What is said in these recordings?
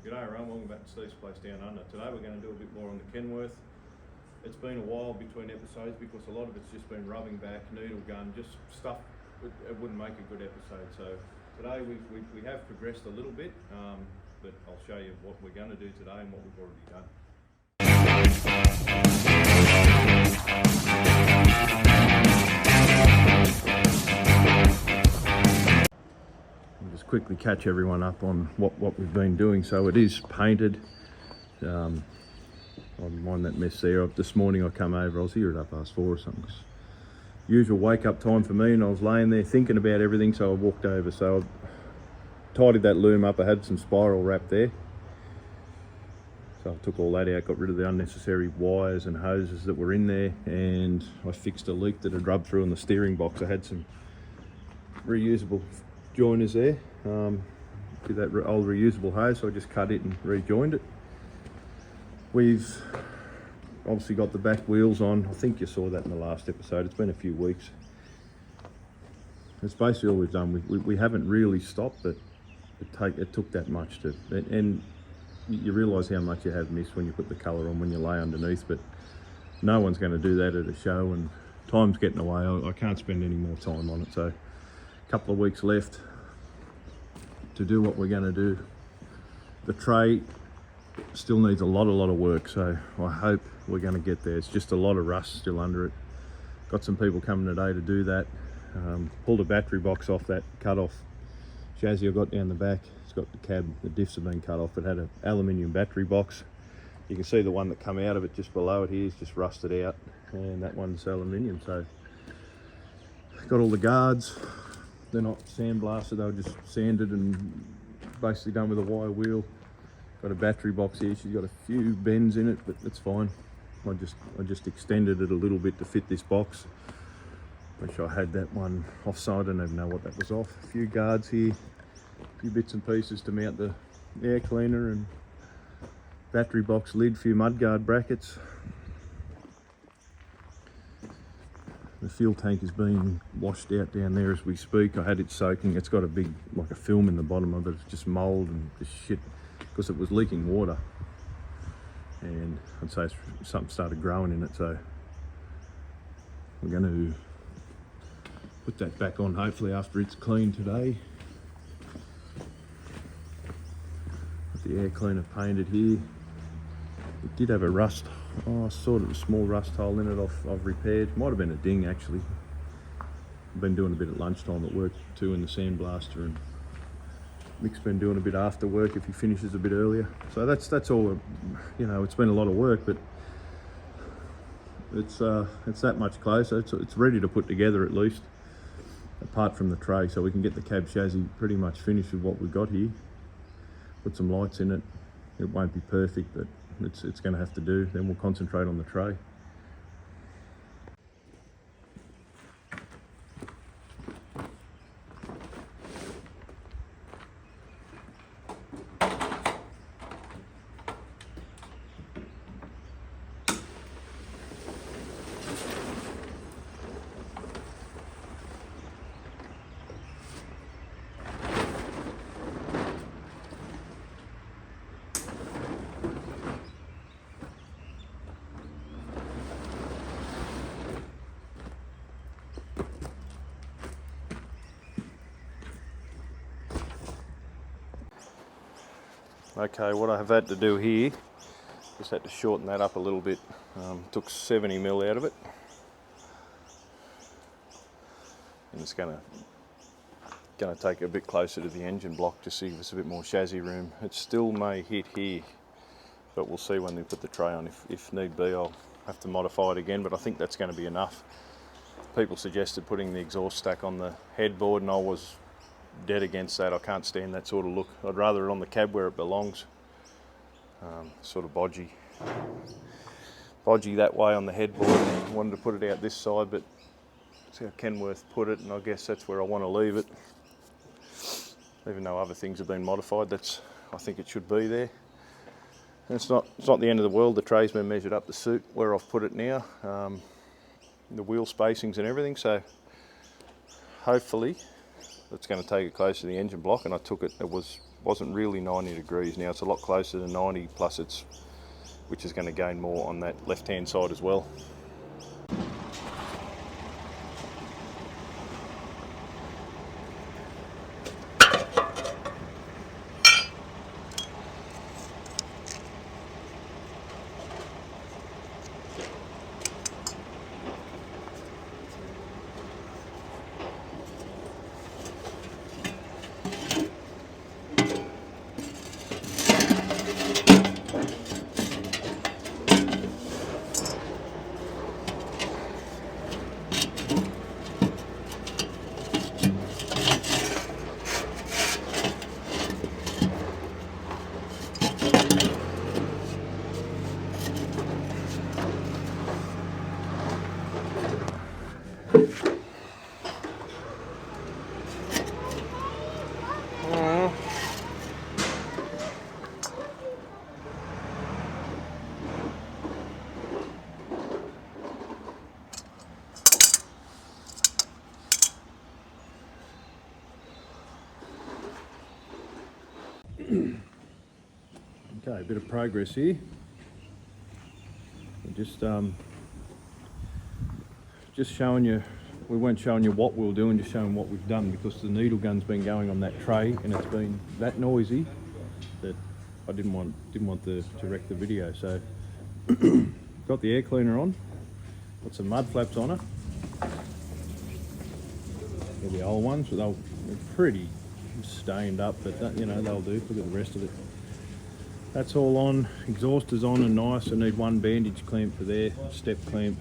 G'day everyone, welcome back to Steve's Place Down Under. Today we're going to do a bit more on the Kenworth. It's been a while between episodes because a lot of it's just been rubbing back, needle gun, just stuff it wouldn't make a good episode. So today we have progressed a little bit, but I'll show you what we're going to do today and what we've already done. Just quickly catch everyone up on what we've been doing. So it is painted. I mind that mess there. This morning I come over, I was here at 4:30 or something. Usual wake up time for me, and I was laying there thinking about everything, so I walked over. So I tidied that loom up. I had some spiral wrap there. So I took all that out, got rid of the unnecessary wires and hoses that were in there, and I fixed a leak that had rubbed through in the steering box. I had some reusable joiners there, with that old reusable hose, so I just cut it and rejoined it. We've obviously got the back wheels on. I think you saw that in the last episode. It's been a few weeks. It's basically all we've done. We haven't really stopped, but it took that much to, and you realise how much you have missed when you put the colour on when you lay underneath, but no one's going to do that at a show, and time's getting away. I can't spend any more time on it, so couple of weeks left to do what we're going to do. The tray still needs a lot of work, so I hope we're going to get there. It's just a lot of rust still under it. Got some people coming today to do that. Pulled a battery box off that cut off chassis I got down the back. It's got the cab, the diffs have been cut off. It had an aluminium battery box. You can see the one that come out of it just below it here is just rusted out, and that one's aluminium. So got all the guards. They're not sandblasted, they were just sanded and basically done with a wire wheel. Got a battery box here, she's got a few bends in it, but it's fine. I just extended it a little bit to fit this box. Wish I had that one offside, I don't even know what that was off. A few guards here, a few bits and pieces to mount the air cleaner and battery box lid, a few mudguard brackets. The fuel tank is being washed out down there as we speak. I had it soaking. It's got a big, like a film in the bottom of it. It's just mould and just shit because it was leaking water. And I'd say something started growing in it. So we're going to put that back on hopefully after it's cleaned today. Got the air cleaner painted here. It did have a rust, sort of a small rust hole in it I've repaired. Might have been a ding actually. I've been doing a bit at lunchtime at work too in the sandblaster, and Mick's been doing a bit after work if he finishes a bit earlier. So that's all, you know, it's been a lot of work, but it's that much closer. It's ready to put together at least, apart from the tray, so we can get the cab chassis pretty much finished with what we've got here. Put some lights in it. It won't be perfect, but it's going to have to do. Then we'll concentrate on the tray. Okay, what I have had to do here, just had to shorten that up a little bit. Took 70mm out of it. And it's gonna take it a bit closer to the engine block to see if there's a bit more chassis room. It still may hit here, but we'll see when we put the tray on. If need be, I'll have to modify it again, but I think that's going to be enough. People suggested putting the exhaust stack on the headboard, and I was dead against that. I can't stand that sort of look. I'd rather it on the cab where it belongs. Sort of bodgy that way on the headboard. I wanted to put it out this side, but that's how Kenworth put it, and I guess that's where I want to leave it. Even though other things have been modified, I think it should be there. And it's not the end of the world. The tray's been measured up to suit where I've put it now, the wheel spacings and everything. So hopefully it's going to take it close to the engine block. And I took it. It was wasn't really 90 degrees. Now it's a lot closer to 90, plus which is going to gain more on that left hand side as well. Okay, a bit of progress here. Just showing you, we weren't showing you what we were doing, just showing what we've done, because the needle gun's been going on that tray and it's been that noisy that I didn't want to wreck the video. So got the air cleaner on, got some mud flaps on it. They're the old ones, but they're pretty stained up, but that, you know, they'll do. Look at the rest of it. That's all on, exhaust is on and nice. I need one bandage clamp for there, step clamp.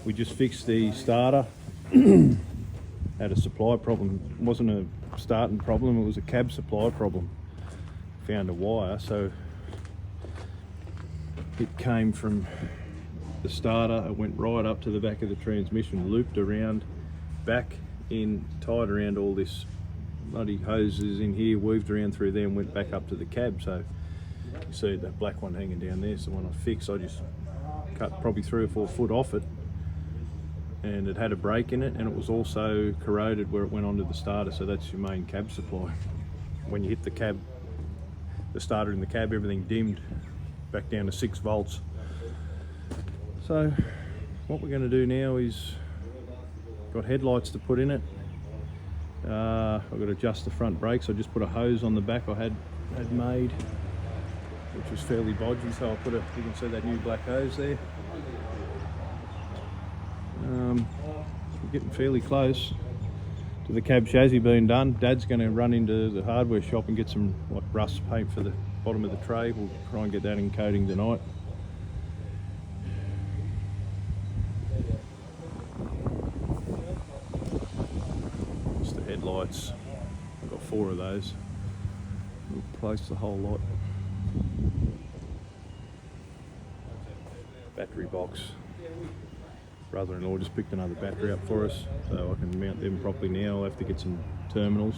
We just fixed the starter. Had a supply problem. It wasn't a starting problem, it was a cab supply problem. Found a wire, so it came from the starter, it went right up to the back of the transmission, looped around, back in, tied around all this bloody hoses in here, weaved around through there and went back up to the cab. So you see that black one hanging down there, so when I fixed, I just cut probably 3 or 4 foot off it, and it had a break in it, and it was also corroded where it went onto the starter. So that's your main cab supply. When you hit the cab, the starter in the cab, everything dimmed back down to 6 volts. So what we're going to do now is, got headlights to put in it. I've got to adjust the front brakes. I just put a hose on the back I had made, which was fairly bodgy, so I'll you can see that new black hose there. We're getting fairly close to the cab chassis being done. Dad's going to run into the hardware shop and get some rust paint for the bottom of the tray. We'll try and get that in coating tonight. Just the headlights. I've got 4 of those. We'll replace the whole lot. Battery box. Brother-in-law just picked another battery up for us, so I can mount them properly now. I'll have to get some terminals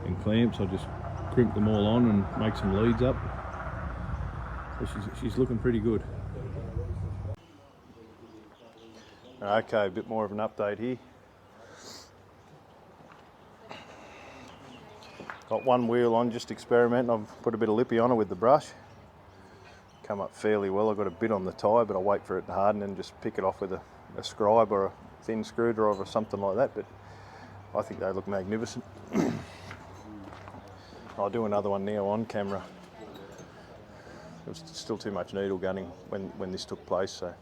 and clamps. I'll just crimp them all on and make some leads up. So she's looking pretty good. Okay, a bit more of an update here. Got one wheel on, just experimenting. I've put a bit of lippy on it with the brush. Come up fairly well. I've got a bit on the tyre, but I'll wait for it to harden and just pick it off with a scribe or a thin screwdriver or something like that. But I think they look magnificent. I'll do another one now on camera. There was still too much needle gunning when this took place, so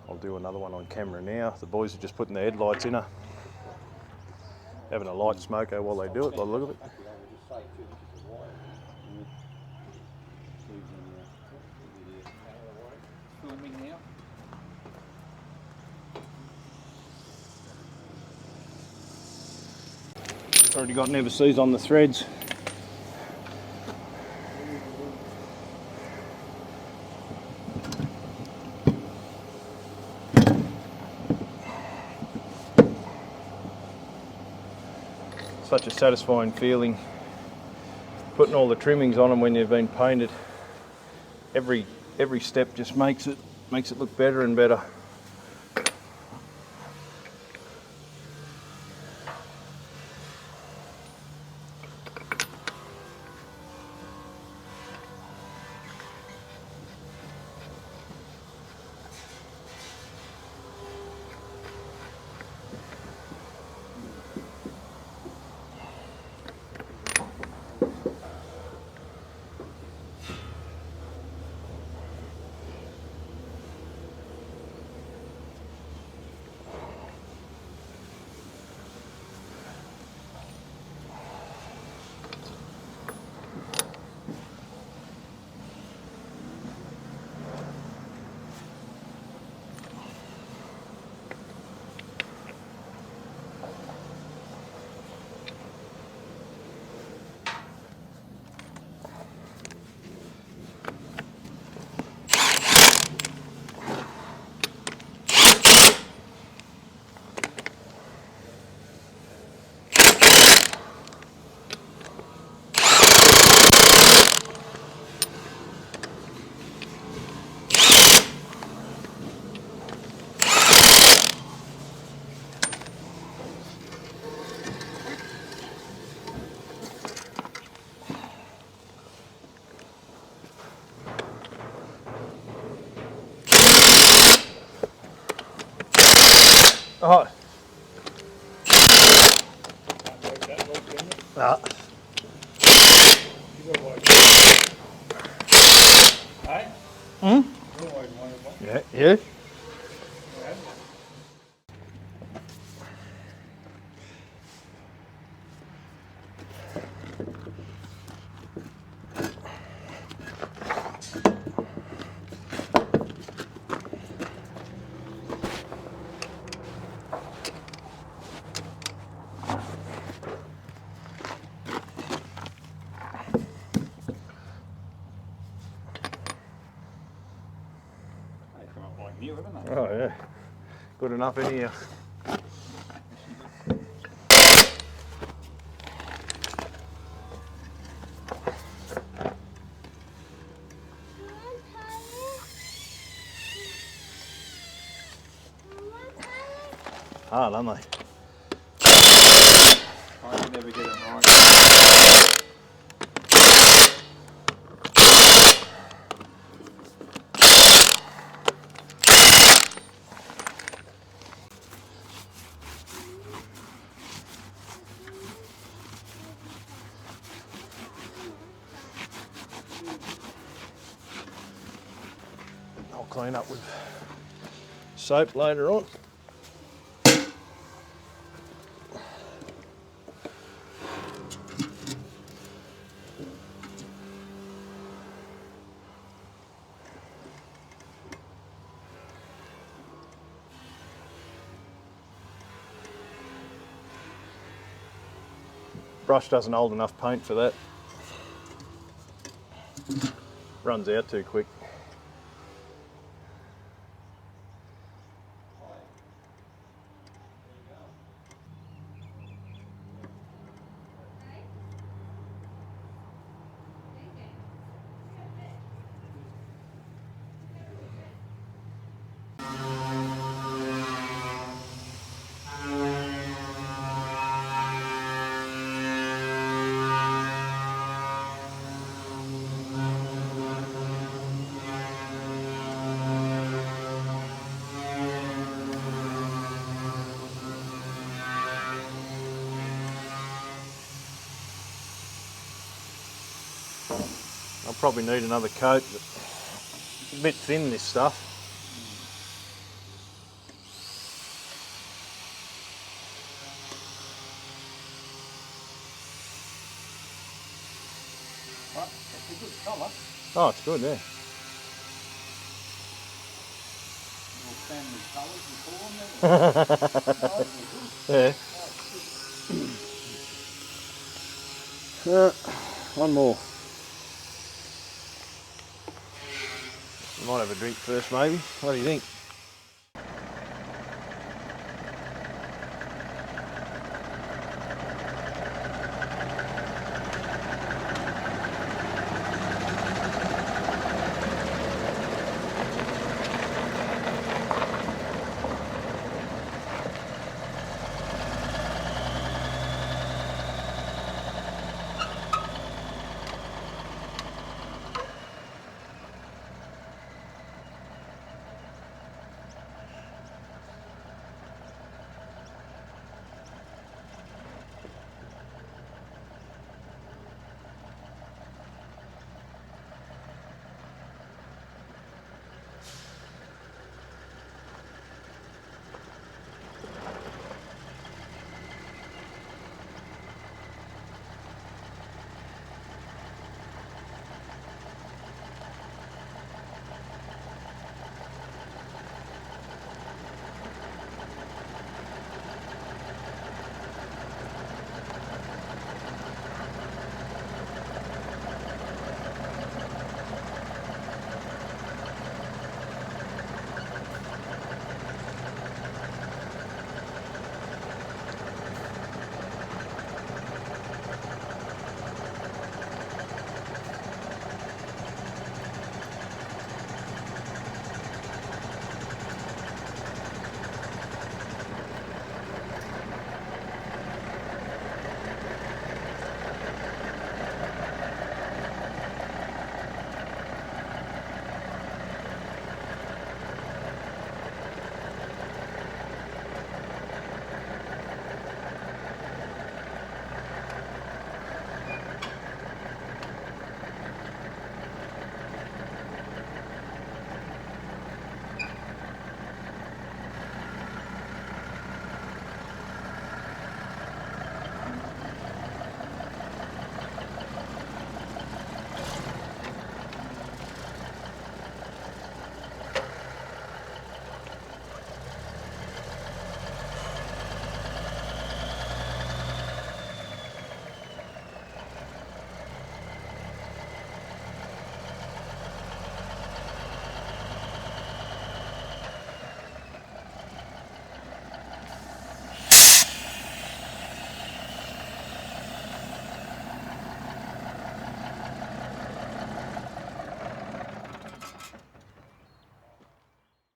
I'll do another one on camera now. The boys are just putting the headlights in her, having a light smoko while they do it, by the look of it. It's already got never sees on the threads. Such a satisfying feeling putting all the trimmings on them when they've been painted. Every step just makes it look better and better. Oh. Hmm? Yeah, yeah. Oh yeah, good enough in here. Hard, aren't they? I can never get it right. I'll clean up with soap later on. Brush doesn't hold enough paint for that. Runs out too quick. I'll probably need another coat, but it's a bit thin, this stuff. It's a good colour. Oh, it's good, yeah. Little family colours we call them. Yeah. One more. Might have a drink first, maybe. What do you think?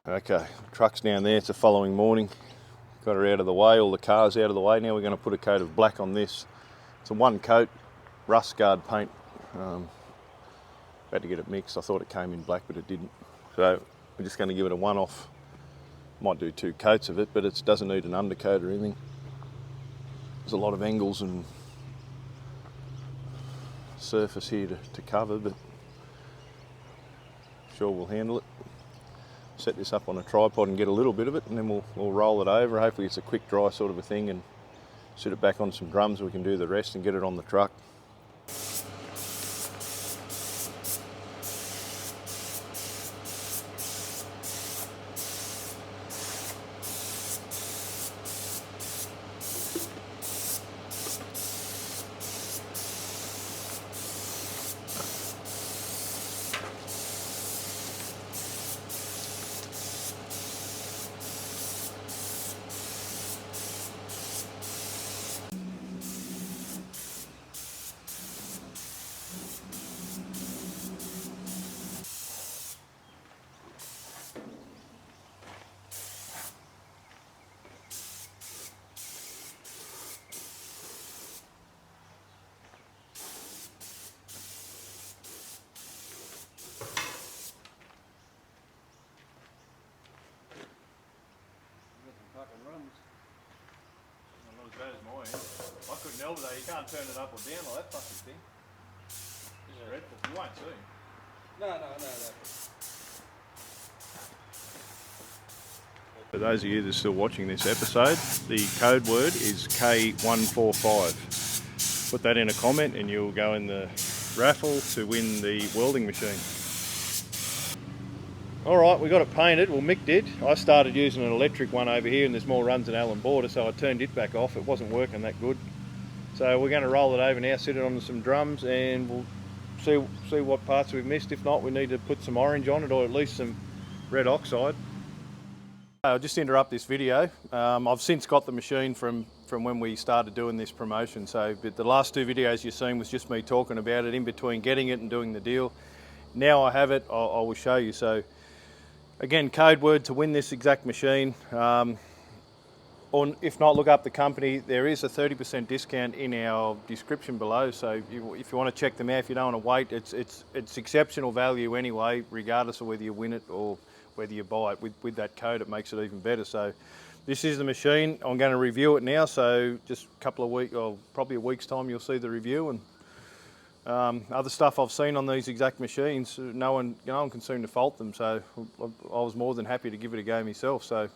Okay, truck's down there. It's the following morning. Got her out of the way, all the cars out of the way. Now we're going to put a coat of black on this. It's a one coat rust guard paint. Had to get it mixed. I thought it came in black, but it didn't. So we're just going to give it a one-off. Might do 2 coats of it, but it doesn't need an undercoat or anything. There's a lot of angles and surface here to cover, but sure we'll handle it. Set this up on a tripod and get a little bit of it, and then we'll roll it over. Hopefully it's a quick dry sort of a thing, and sit it back on some drums. We can do the rest and get it on the truck. I couldn't help it though, you can't turn it up or down like that fucking thing. It's dreadful. You won't see. No. For those of you that are still watching this episode, the code word is K145. Put that in a comment and you'll go in the raffle to win the welding machine. Alright, we got it painted. Well, Mick did. I started using an electric one over here and there's more runs than Allen Border, so I turned it back off. It wasn't working that good. So we're going to roll it over now, sit it on some drums, and we'll see what parts we've missed. If not, we need to put some orange on it, or at least some red oxide. I'll just interrupt this video. I've since got the machine from when we started doing this promotion. So but the last 2 videos you've seen was just me talking about it in between getting it and doing the deal. Now I have it, I will show you. So again, code word to win this exact machine. Or if not, look up the company. There is a 30% discount in our description below. So if you want to check them out, if you don't want to wait, it's exceptional value anyway, regardless of whether you win it or whether you buy it. With that code, it makes it even better. So this is the machine. I'm going to review it now. So just a couple of weeks, or probably a week's time, you'll see the review. And other stuff I've seen on these exact machines, no one can seem to fault them. So I was more than happy to give it a go myself. So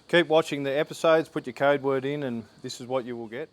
keep watching the episodes, put your code word in, and this is what you will get.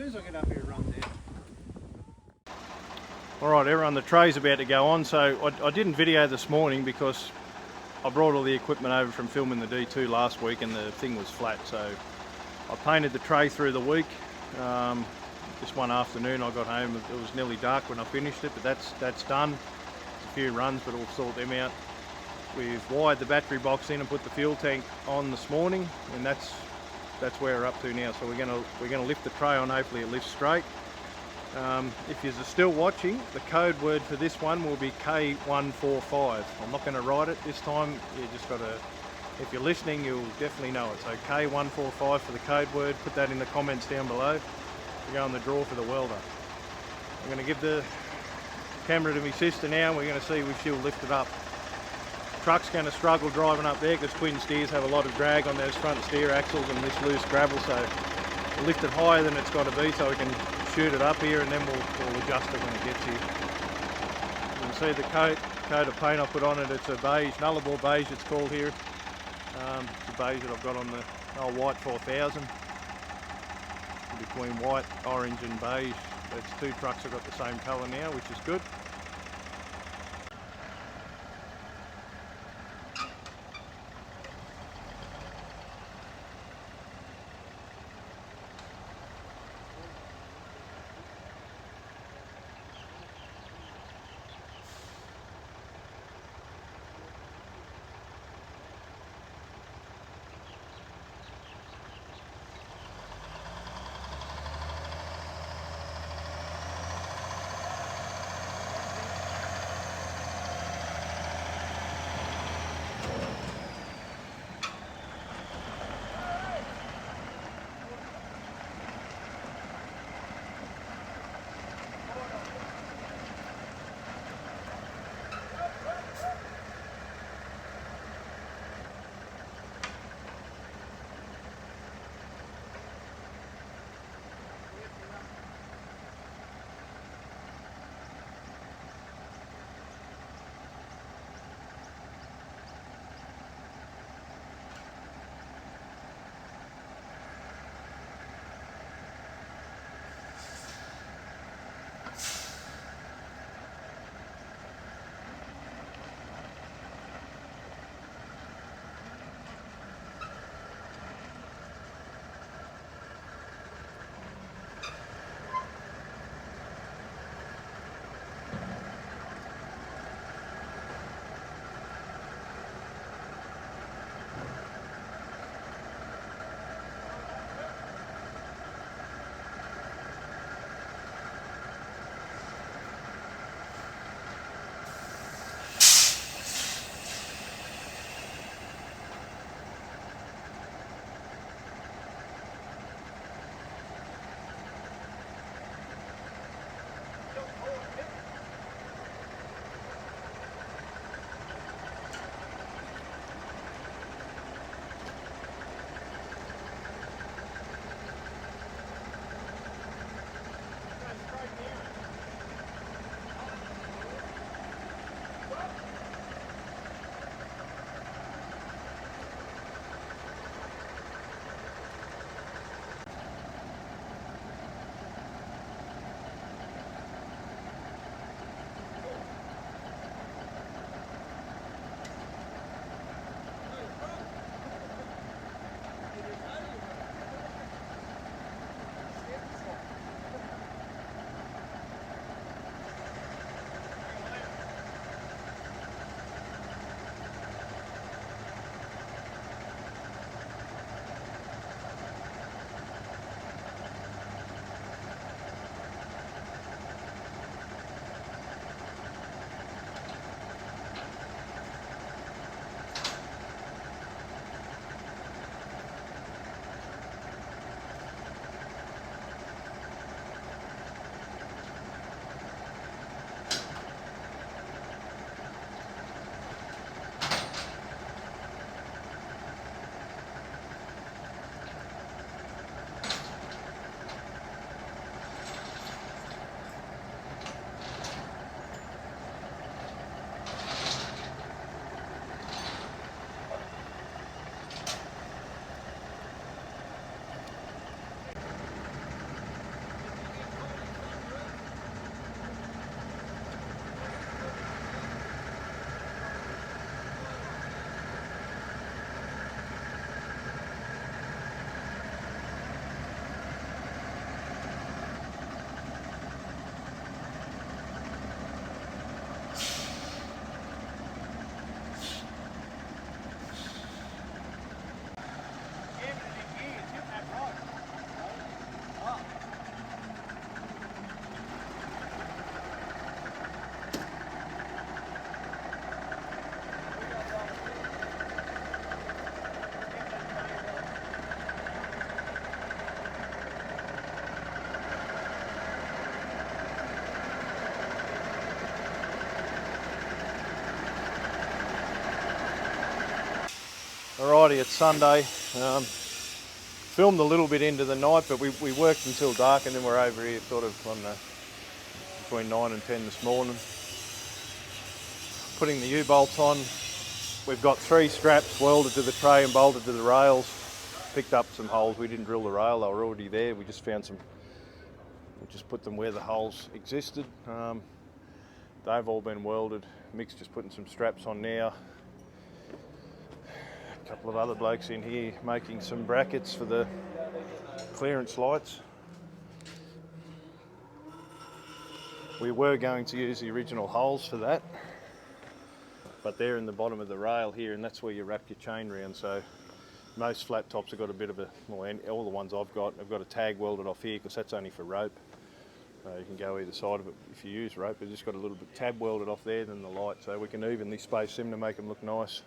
soon as I get up here, run down. Alright everyone, the tray's about to go on, so I didn't video this morning because I brought all the equipment over from filming the D2 last week and the thing was flat, so I painted the tray through the week. Just one afternoon I got home, it was nearly dark when I finished it, but that's done. There's a few runs, but we'll sort them out. We've wired the battery box in and put the fuel tank on this morning, and that's where we're up to now. So we're gonna lift the tray on, hopefully it lifts straight. If you're still watching, the code word for this one will be K145. I'm not going to write it this time, you just got to, if you're listening you'll definitely know it. So K145 for the code word, put that in the comments down below. We go on the draw for the welder. I'm going to give the camera to my sister now and we're going to see if she'll lift it up. Truck's going to struggle driving up there because twin steers have a lot of drag on those front steer axles and this loose gravel, so we'll lift it higher than it's got to be so we can shoot it up here and then we'll adjust it when it gets here. You can see the coat of paint I put on it, it's a beige, Nullarbor beige it's called here. It's a beige that I've got on the white 4000. Between white, orange and beige. That's two trucks have got the same colour now, which is good. Alrighty, it's Sunday. Filmed a little bit into the night, but we worked until dark, and then we're over here sort of, I don't know, between 9 and 10 this morning. Putting the U-bolts on. We've got 3 straps welded to the tray and bolted to the rails. Picked up some holes. We didn't drill the rail, they were already there. We just found some, we just put them where the holes existed. They've all been welded. Mick's just putting some straps on now. A couple of other blokes in here making some brackets for the clearance lights. We were going to use the original holes for that, but they're in the bottom of the rail here, and that's where you wrap your chain round. So most flat tops have got a bit of a, well, all the ones I've got a tag welded off here because that's only for rope. You can go either side of it if you use rope. It's just got a little bit tab welded off there than the light, so we can evenly space them to make them look nice.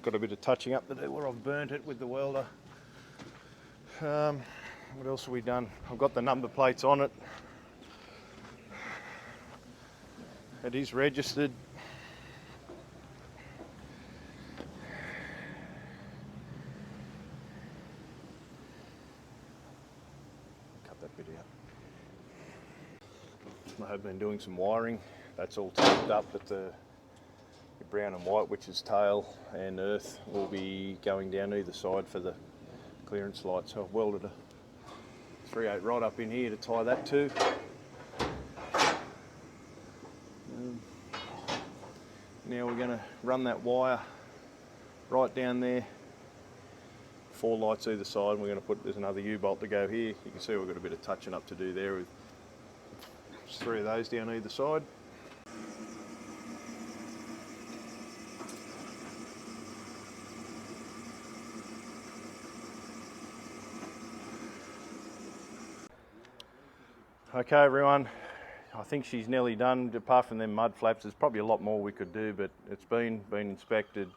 Got a bit of touching up to do where I've burnt it with the welder. What else have we done? I've got the number plates on it. It is registered. Cut that bit out. I have been doing some wiring. That's all taped up, but the brown and white, which is tail and earth, will be going down either side for the clearance light. So I've welded a 3/8 rod up in here to tie that to. Now we're going to run that wire right down there. 4 lights either side, and we're going to put, there's another U-bolt to go here. You can see we've got a bit of touching up to do there with 3 of those down either side. Okay everyone, I think she's nearly done. Apart from them mud flaps, there's probably a lot more we could do, but it's been inspected.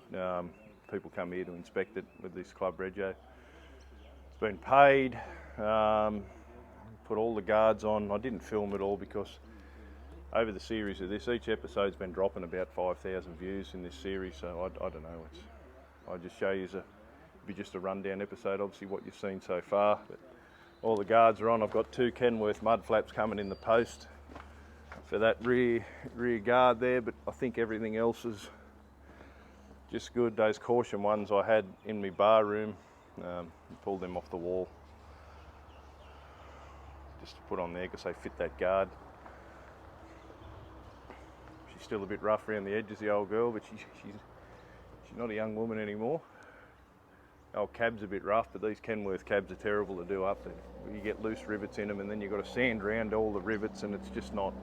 People come here to inspect it with this Club Rego. It's been paid, put all the guards on. I didn't film it all because over the series of this, each episode's been dropping about 5,000 views in this series, so I don't know. I just show you be just a rundown episode, obviously what you've seen so far. But all the guards are on. I've got 2 Kenworth mud flaps coming in the post for that rear guard there, but I think everything else is just good. Those caution ones I had in my bar room, pulled them off the wall just to put on there because they fit that guard. She's still a bit rough around the edges, the old girl, but she's not a young woman anymore. Old cab's a bit rough, but these Kenworth cabs are terrible to do up. You get loose rivets in them, and then you've got to sand around all the rivets, and it's just not,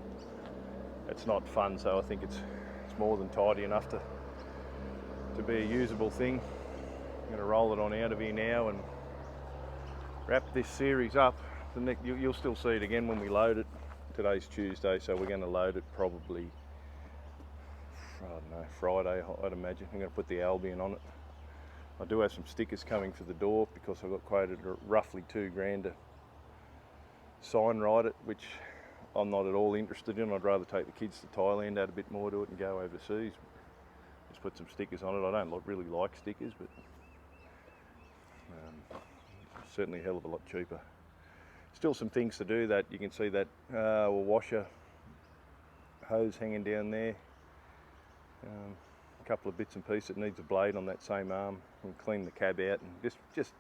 it's not fun. So I think it's more than tidy enough to be a usable thing. I'm going to roll it on out of here now and wrap this series up. You'll still see it again when we load it. Today's Tuesday, so we're going to load it probably, I don't know, Friday, I'd imagine. I'm going to put the Albion on it. I do have some stickers coming for the door because I got quoted roughly $2,000 to sign write it, which I'm not at all interested in. I'd rather take the kids to Thailand, add a bit more to it and go overseas. Just put some stickers on it. I don't really like stickers, but certainly a hell of a lot cheaper. Still some things to do. That you can see that washer hose hanging down there. A couple of bits and pieces. It needs a blade on that same arm. And clean the cab out and just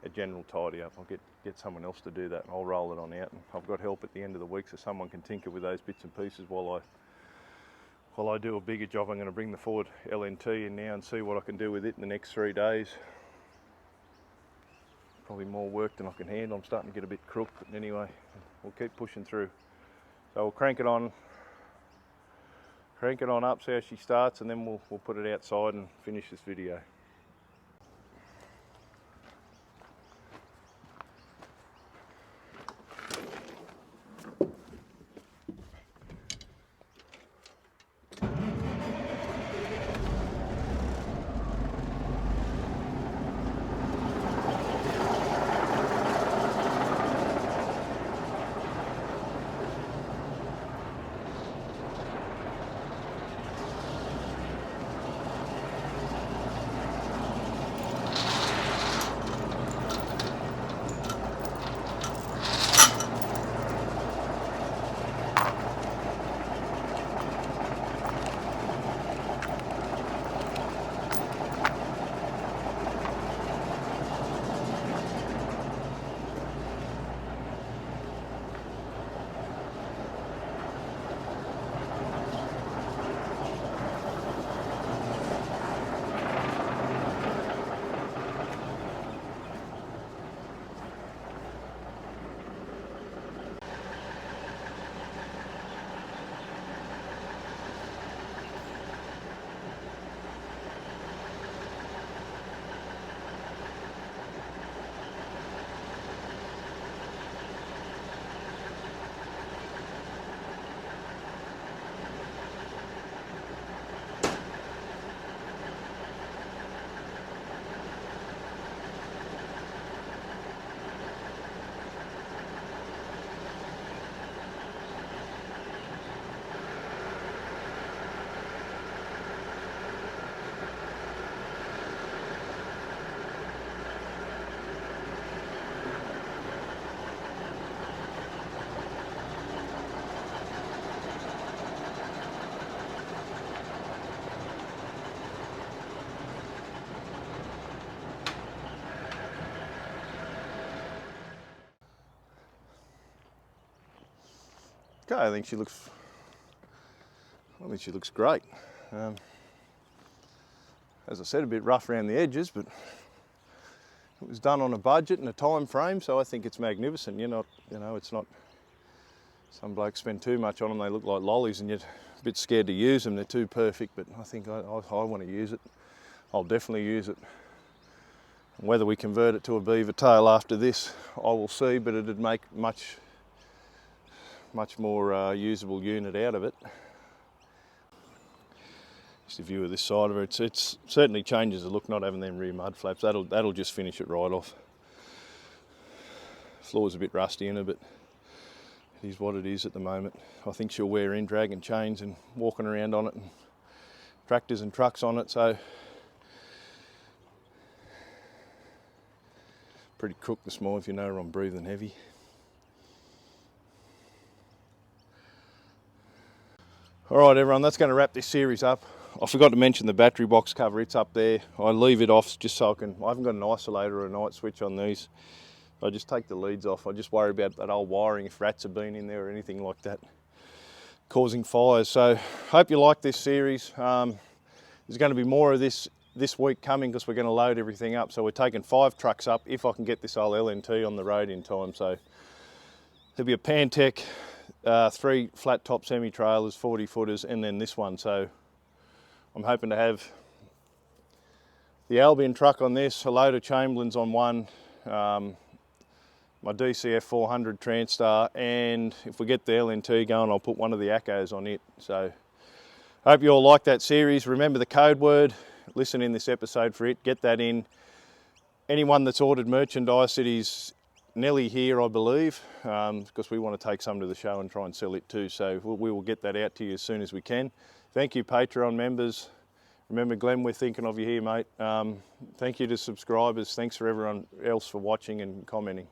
a general tidy up. I'll get someone else to do that and I'll roll it on out. And I've got help at the end of the week, so someone can tinker with those bits and pieces while I do a bigger job. I'm going to bring the Ford LNT in now and see what I can do with it in the next 3 days. Probably more work than I can handle. I'm starting to get a bit crooked, but anyway, we'll keep pushing through. So we'll crank it on up, see how she starts, and then we'll put it outside and finish this video. Okay, I think she looks great. As I said, a bit rough around the edges, but it was done on a budget and a time frame, so I think it's magnificent. It's not, some blokes spend too much on them, they look like lollies and you're a bit scared to use them, they're too perfect, but I think I want to use it. I'll definitely use it. Whether we convert it to a beaver tail after this, I will see, but it'd make much more usable unit out of it. Just a view of this side of her. It certainly changes the look not having them rear mud flaps. That'll just finish it right off. Floor's a bit rusty in her, but it is what it is at the moment. I think she'll wear in dragging chains and walking around on it, and tractors and trucks on it, so pretty crook this morning if you know her, I'm breathing heavy. Alright everyone, that's going to wrap this series up. I forgot to mention the battery box cover, it's up there. I leave it off just so I haven't got an isolator or a night switch on these. I just take the leads off. I just worry about that old wiring if rats have been in there or anything like that, causing fires. So hope you like this series. There's going to be more of this week coming because we're going to load everything up. So we're taking 5 trucks up if I can get this old LNT on the road in time. So there'll be a Pantech, 3 flat top semi-trailers, 40 footers, and then this one. So I'm hoping to have the Albion truck on this, a load of Chamberlains on one, my DCF 400 Transstar, and if we get the LNT going, I'll put one of the Accos on it. So I hope you all like that series. Remember the code word, listen in this episode for it, get that in. Anyone that's ordered merchandise, it is nearly here, I believe, because we want to take some to the show and try and sell it too. So we will get that out to you as soon as we can. Thank you, Patreon members. Remember, Glenn, we're thinking of you here, mate. Thank you to subscribers. Thanks for everyone else for watching and commenting.